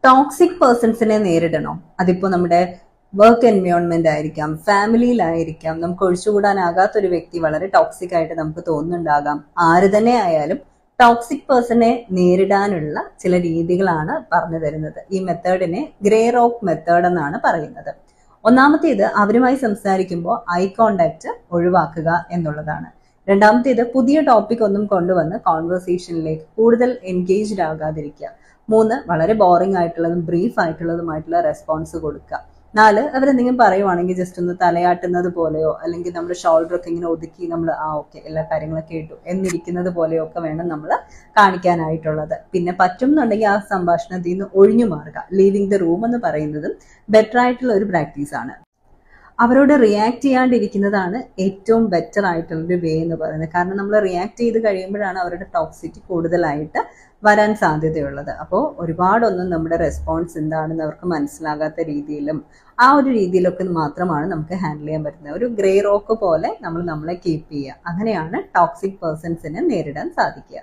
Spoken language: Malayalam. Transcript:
ടോക്സിക് പേഴ്സൺസിനെ നേരിടണോ? അതിപ്പോ നമ്മുടെ വർക്ക് എൻവയോൺമെന്റ് ആയിരിക്കാം, ഫാമിലിയിലായിരിക്കാം, നമുക്ക് ഒഴിച്ചുകൂടാനാകാത്തൊരു വ്യക്തി വളരെ ടോക്സിക് ആയിട്ട് നമുക്ക് തോന്നുന്നുണ്ടാകാം. ആര് തന്നെ ആയാലും ടോക്സിക് പേഴ്സണെ നേരിടാനുള്ള ചില രീതികളാണ് പറഞ്ഞു തരുന്നത്. ഈ മെത്തേഡിനെ ഗ്രേ റോക്ക് മെത്തേഡ് എന്നാണ് പറയുന്നത്. ഒന്നാമത്തേത്, അവരുമായി സംസാരിക്കുമ്പോൾ ഐ കോണ്ടാക്ട് ഒഴിവാക്കുക എന്നുള്ളതാണ്. രണ്ടാമത്തേത്, പുതിയ ടോപ്പിക് ഒന്നും കൊണ്ടുവന്ന് കോൺവെർസേഷനിലേക്ക് കൂടുതൽ എൻഗേജ്ഡ് ആകാതിരിക്കുക. 3, വളരെ ബോറിംഗ് ആയിട്ടുള്ളതും ബ്രീഫ് ആയിട്ടുള്ളതുമായിട്ടുള്ള റെസ്പോൺസ് കൊടുക്കുക. 4, അവരെന്തെങ്കിലും പറയുവാണെങ്കിൽ ജസ്റ്റ് ഒന്ന് തലയാട്ടുന്നത് പോലെയോ അല്ലെങ്കിൽ നമ്മുടെ ഷോൾഡർ ഒക്കെ ഇങ്ങനെ ഒതുക്കി നമ്മൾ ഓക്കെ എല്ലാ കാര്യങ്ങളും കേട്ടു എന്നിരിക്കുന്നത് പോലെയോ ഒക്കെ വേണം നമ്മൾ കാണിക്കാനായിട്ടുള്ളത്. പിന്നെ പറ്റുന്നുണ്ടെങ്കിൽ ആ സംഭാഷണത്തിൽ നിന്ന് ഒഴിഞ്ഞു മാറുക. ലീവിങ് ദ റൂം എന്ന് പറയുന്നതും ബെറ്റർ ആയിട്ടുള്ള ഒരു പ്രാക്ടീസാണ്. അവരോട് റിയാക്ട് ചെയ്യാണ്ടിരിക്കുന്നതാണ് ഏറ്റവും ബെറ്റർ ആയിട്ടുള്ളൊരു വേ എന്ന് പറയുന്നത്. കാരണം നമ്മൾ റിയാക്ട് ചെയ്ത് കഴിയുമ്പോഴാണ് അവരുടെ ടോക്സിറ്റി കൂടുതലായിട്ട് വരാൻ സാധ്യതയുള്ളത്. അപ്പോൾ ഒരുപാടൊന്നും നമ്മുടെ റെസ്പോൺസ് എന്താണെന്ന് അവർക്ക് മനസ്സിലാകാത്ത രീതിയിലും ആ ഒരു രീതിയിലൊക്കെ മാത്രമാണ് നമുക്ക് ഹാൻഡിൽ ചെയ്യാൻ പറ്റുന്നത്. ഒരു ഗ്രേ റോക്ക് പോലെ നമ്മളെ കീപ്പ് ചെയ്യുക. അങ്ങനെയാണ് ടോക്സിക് പേഴ്സൺസിനെ നേരിടാൻ സാധിക്കുക.